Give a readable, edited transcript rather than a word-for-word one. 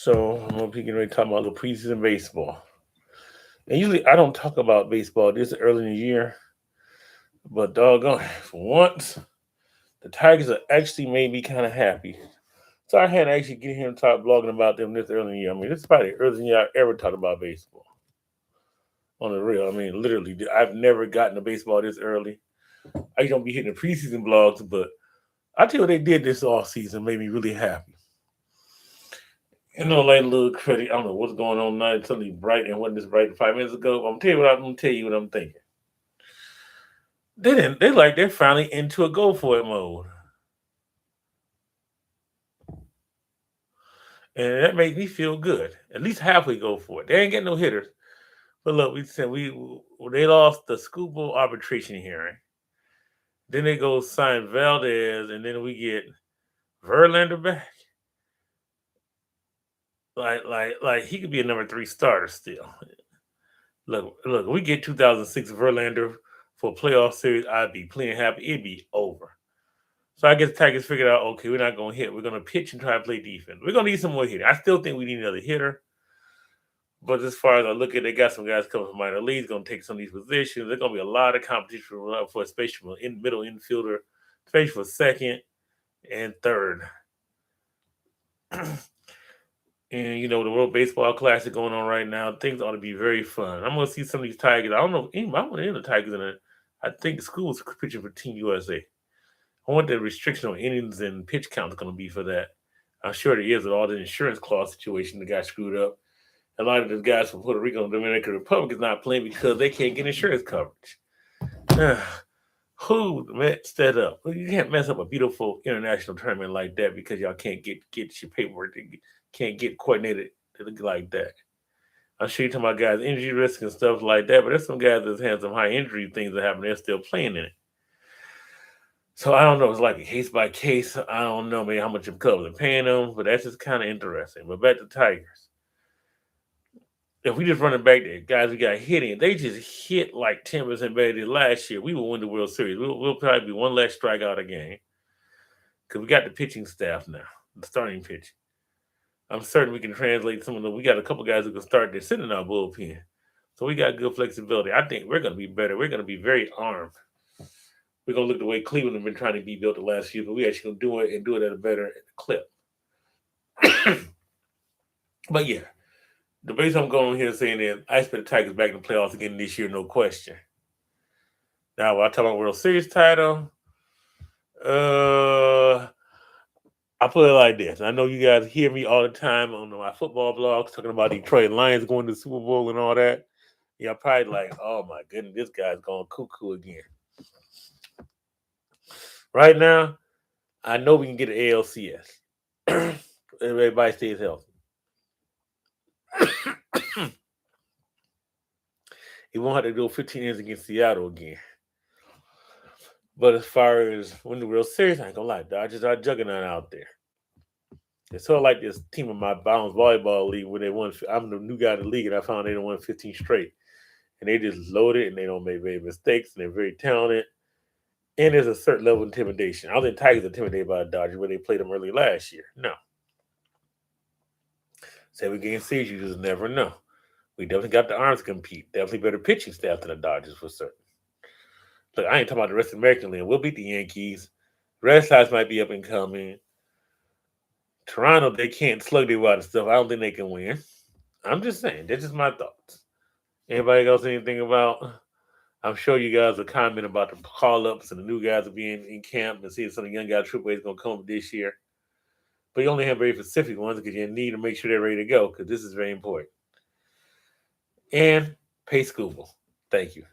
So I'm gonna be getting ready to talk about the preseason baseball. And usually I don't talk about baseball this early in the year, but doggone, for once the Tigers have actually made me kind of happy. So I had to actually get here and start blogging about them this early in the year. I mean, this is probably the earliest year I've ever talked about baseball on the real. I mean, literally, I've never gotten to baseball this early. I don't be hitting the preseason blogs, but I tell you what they did this off season made me really happy. Like a little credit. I don't know what's going on now. It's suddenly bright and wasn't this bright 5 minutes ago. I'm gonna tell you what I'm thinking. They didn't. They like they're finally into a go for it mode, and that makes me feel good. At least halfway go for it. They ain't getting no hitters. But look, we said they lost the Scuba arbitration hearing. Then they go sign Valdez, and then we get Verlander back. Like he could be a number three starter still. Look. We get 2006 Verlander for a playoff series. I'd be playing happy. It'd be over. So I guess Tigers figured out, okay, we're not gonna hit. We're gonna pitch and try to play defense. We're gonna need some more hitting. I still think we need another hitter. But as far as I look at it, they got some guys coming from minor leagues, going to take some of these positions. There's going to be a lot of competition for especially for middle infielder, especially for second and third. And the World Baseball Classic going on right now. Things ought to be very fun. I'm going to see some of these Tigers. I don't know. I want to end the Tigers in it. I think the school's pitching for Team USA. I want the restriction on innings and pitch count is going to be for that. I'm sure it is with all the insurance clause situation that got screwed up. A lot of the guys from Puerto Rico and Dominican Republic is not playing because they can't get insurance coverage. Who messed that up? Well, you can't mess up a beautiful international tournament like that because y'all can't get your paperwork, can't get coordinated like that. I'm sure you're talking about guys' injury risk and stuff like that, but there's some guys that's had some high injury things that happen. They're still playing in it. So I don't know. It's like a case by case. I don't know maybe how much of clubs are paying them, but that's just kind of interesting. But back to Tigers. If we just run it back there, guys, we got hitting. They just hit like 10% better than last year. We will win the World Series. We'll probably be one less strikeout a game because we got the pitching staff now, the starting pitch. I'm certain we can translate some of them. We got a couple guys who can start. They're sitting in our bullpen. So we got good flexibility. I think we're going to be better. We're going to be very armed. We're going to look the way Cleveland have been trying to be built the last few, but we actually going to do it and do it at a better clip. But yeah, the base I'm going here saying is I expect the Tigers back in the playoffs again this year, no question. Now, when I talk about World Series title, I put it like this. I know you guys hear me all the time on my football blogs talking about Detroit Lions going to the Super Bowl and all that. You're probably like, oh my goodness, this guy's going cuckoo again. Right now, I know we can get an ALCS. Everybody stays healthy. He won't have to go 15 innings against Seattle again. But as far as when the World Series, I ain't gonna lie, Dodgers are juggernaut out there. It's sort of like this team in my Bounce volleyball league where they won. I'm the new guy in the league, and I found they won 15 straight. And they just loaded, and they don't make very mistakes, and they're very talented. And there's a certain level of intimidation. I don't think Tigers are intimidated by the Dodgers when they played them early last year. No. 7 game series, you just never know. We definitely got the arms to compete. Definitely better pitching staff than the Dodgers for certain. Look, I ain't talking about the rest of the American League. We'll beat the Yankees. Red Sox might be up and coming. Toronto, they can't slug their wild stuff. I don't think they can win. I'm just saying. That's just my thoughts. Anybody else anything about? I'm sure you guys will comment about the call ups and the new guys will be in camp and seeing some of the young guys Triple A is going to come up this year. But you only have very specific ones because you need to make sure they're ready to go because this is very important. And pay Scooble. Thank you.